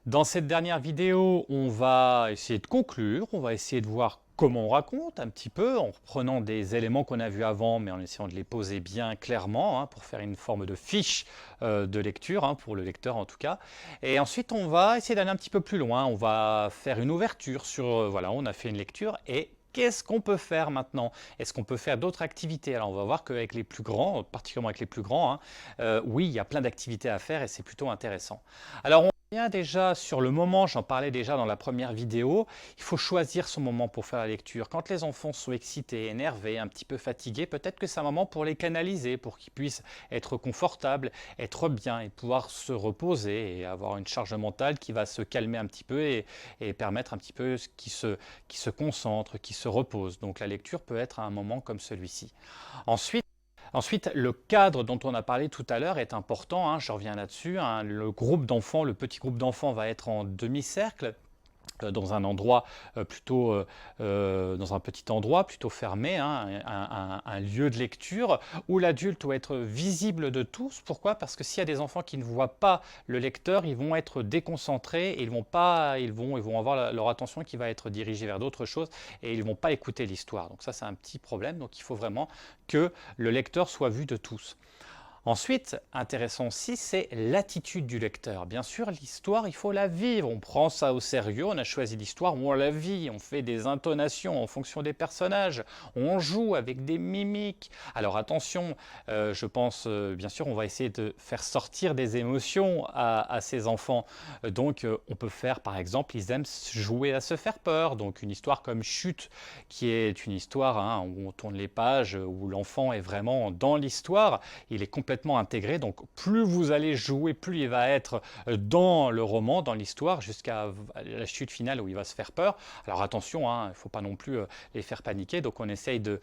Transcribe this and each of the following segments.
Dans cette dernière vidéo, on va essayer de conclure, on va essayer de voir comment on raconte un petit peu, en reprenant des éléments qu'on a vus avant, mais en essayant de les poser bien clairement, pour faire une forme de fiche de lecture, pour le lecteur en tout cas. Et ensuite, on va essayer d'aller un petit peu plus loin, on va faire une ouverture sur, voilà, on a fait une lecture et qu'est-ce qu'on peut faire maintenant? Est-ce qu'on peut faire d'autres activités? Alors on va voir qu'avec les plus grands, particulièrement avec les plus grands, oui, il y a plein d'activités à faire et c'est plutôt intéressant. Alors on revient déjà sur le moment, j'en parlais déjà dans la première vidéo, il faut choisir son moment pour faire la lecture. Quand les enfants sont excités, énervés, un petit peu fatigués, peut-être que c'est un moment pour les canaliser, pour qu'ils puissent être confortables, être bien et pouvoir se reposer et avoir une charge mentale qui va se calmer un petit peu et permettre un petit peu qu'ils se concentrent, qu'ils se reposent. Donc la lecture peut être à un moment comme celui-ci. Ensuite, le cadre dont on a parlé tout à l'heure est important, je reviens là-dessus. Le groupe d'enfants, le petit groupe d'enfants va être en demi-cercle dans un endroit dans un petit endroit plutôt fermé, un lieu de lecture où l'adulte doit être visible de tous. Pourquoi? Parce que s'il y a des enfants qui ne voient pas le lecteur, ils vont être déconcentrés et ils vont avoir leur attention qui va être dirigée vers d'autres choses et ils ne vont pas écouter l'histoire. Donc ça, c'est un petit problème. Donc il faut vraiment que le lecteur soit vu de tous. Ensuite, intéressant aussi, c'est l'attitude du lecteur. Bien sûr, l'histoire, il faut la vivre. On prend ça au sérieux, on a choisi l'histoire, on la vit, on fait des intonations en fonction des personnages, on joue avec des mimiques. Alors attention, je pense, bien sûr, on va essayer de faire sortir des émotions à ces enfants. Donc, on peut faire, par exemple, ils aiment jouer à se faire peur. Donc, une histoire comme Chute, qui est une histoire où on tourne les pages, où l'enfant est vraiment dans l'histoire, il est complètement intégré. Donc plus vous allez jouer, plus il va être dans le roman, dans l'histoire, jusqu'à la chute finale où il va se faire peur. Alors attention, il ne faut pas non plus les faire paniquer. Donc on essaye de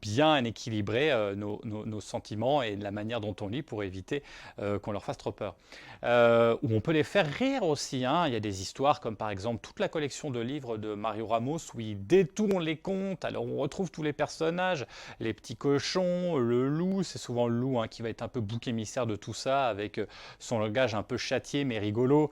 bien équilibrer nos sentiments et la manière dont on lit pour éviter qu'on leur fasse trop peur. Ou on peut les faire rire aussi. Il y a des histoires comme par exemple toute la collection de livres de Mario Ramos où il détourne les contes. Alors on retrouve tous les personnages, les petits cochons, le loup, c'est souvent le loup qui va être un peu bouc émissaire de tout ça, avec son langage un peu châtié mais rigolo,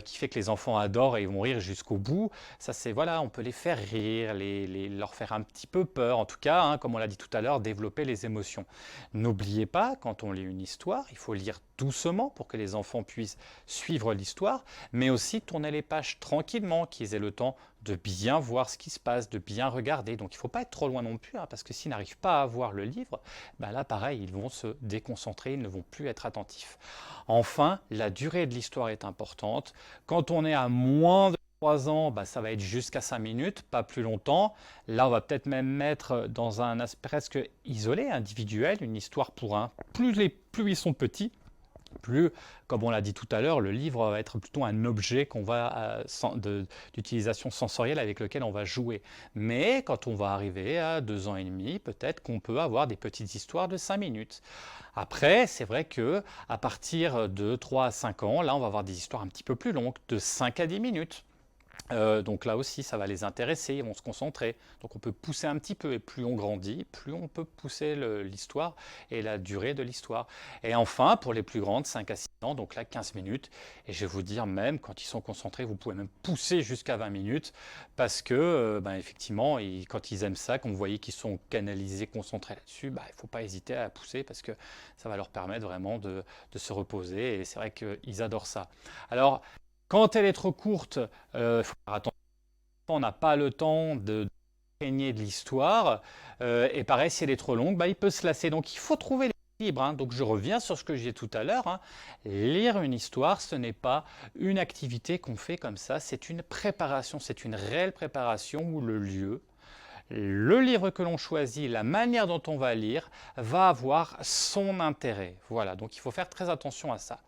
qui fait que les enfants adorent et ils vont rire jusqu'au bout. Ça c'est, voilà, on peut les faire rire, leur faire un petit peu peur, en tout cas, comme on l'a dit tout à l'heure, développer les émotions. N'oubliez pas, quand on lit une histoire, il faut lire doucement pour que les enfants puissent suivre l'histoire, mais aussi tourner les pages tranquillement, qu'ils aient le temps de bien voir ce qui se passe, de bien regarder. Donc il ne faut pas être trop loin non plus, parce que s'ils n'arrivent pas à voir le livre, là pareil, ils vont se déconcentrer, ils ne vont plus être attentifs. Enfin, la durée de l'histoire est importante. Quand on est à moins de 3 ans, ça va être jusqu'à 5 minutes, pas plus longtemps. Là, on va peut-être même mettre dans un aspect presque isolé, individuel, une histoire pour un. Plus ils sont petits, plus, comme on l'a dit tout à l'heure, le livre va être plutôt un objet d'utilisation sensorielle avec lequel on va jouer. Mais quand on va arriver à 2 ans et demi, peut-être qu'on peut avoir des petites histoires de 5 minutes. Après, c'est vrai que à partir de 3 à 5 ans, là, on va avoir des histoires un petit peu plus longues, de 5 à 10 minutes. Donc là aussi, ça va les intéresser, ils vont se concentrer. Donc on peut pousser un petit peu, et plus on grandit, plus on peut pousser l'histoire et la durée de l'histoire. Et enfin, pour les plus grandes, 5 à 6 ans, donc là 15 minutes. Et je vais vous dire, même quand ils sont concentrés, vous pouvez même pousser jusqu'à 20 minutes, parce que, effectivement, quand ils aiment ça, quand vous voyez qu'ils sont canalisés, concentrés là-dessus, il ne faut pas hésiter à pousser, parce que ça va leur permettre vraiment de se reposer. Et c'est vrai qu'ils adorent ça. Alors, quand elle est trop courte, il faut faire attention, on n'a pas le temps de baigner de l'histoire. Et pareil, si elle est trop longue, il peut se lasser. Donc il faut trouver l'équilibre. Donc je reviens sur ce que j'ai dit tout à l'heure. Lire une histoire, ce n'est pas une activité qu'on fait comme ça, c'est une préparation, c'est une réelle préparation où le lieu, le livre que l'on choisit, la manière dont on va lire, va avoir son intérêt. Voilà, donc il faut faire très attention à ça.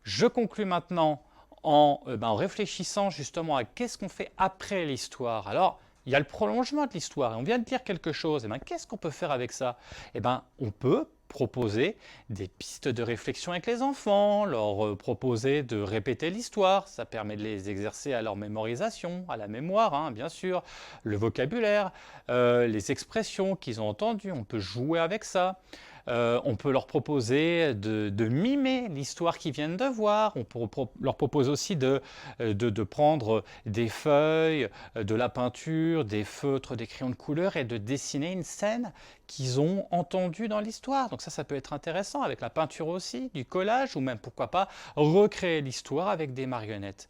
Je conclus maintenant en réfléchissant justement à qu'est-ce qu'on fait après l'histoire. Alors, il y a le prolongement de l'histoire et on vient de dire quelque chose. Qu'est-ce qu'on peut faire avec ça? On peut proposer des pistes de réflexion avec les enfants, leur proposer de répéter l'histoire. Ça permet de les exercer à leur mémorisation, à la mémoire, bien sûr, le vocabulaire, les expressions qu'ils ont entendues. On peut jouer avec ça. On peut leur proposer de mimer l'histoire qu'ils viennent de voir. On peut leur proposer aussi de prendre des feuilles, de la peinture, des feutres, des crayons de couleur et de dessiner une scène qu'ils ont entendue dans l'histoire. Donc ça peut être intéressant avec la peinture aussi, du collage ou même pourquoi pas recréer l'histoire avec des marionnettes.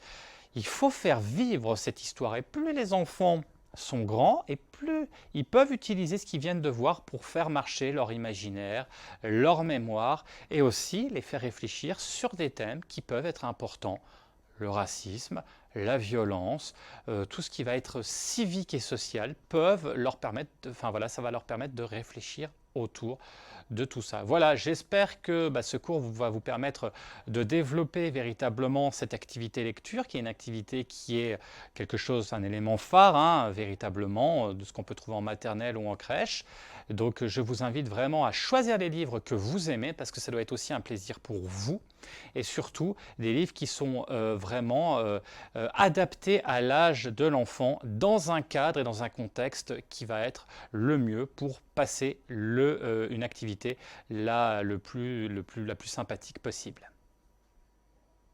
Il faut faire vivre cette histoire et plus les enfants sont grands et plus ils peuvent utiliser ce qu'ils viennent de voir pour faire marcher leur imaginaire, leur mémoire et aussi les faire réfléchir sur des thèmes qui peuvent être importants. Le racisme, la violence, tout ce qui va être civique et social peuvent leur permettre, enfin voilà, ça va leur permettre de réfléchir autour de tout ça. Voilà, j'espère que ce cours va vous permettre de développer véritablement cette activité lecture, qui est une activité qui est quelque chose, un élément phare, hein, véritablement, de ce qu'on peut trouver en maternelle ou en crèche. Donc je vous invite vraiment à choisir les livres que vous aimez, parce que ça doit être aussi un plaisir pour vous, et surtout des livres qui sont vraiment adaptés à l'âge de l'enfant, dans un cadre et dans un contexte qui va être le mieux pour passer une activité la plus sympathique possible.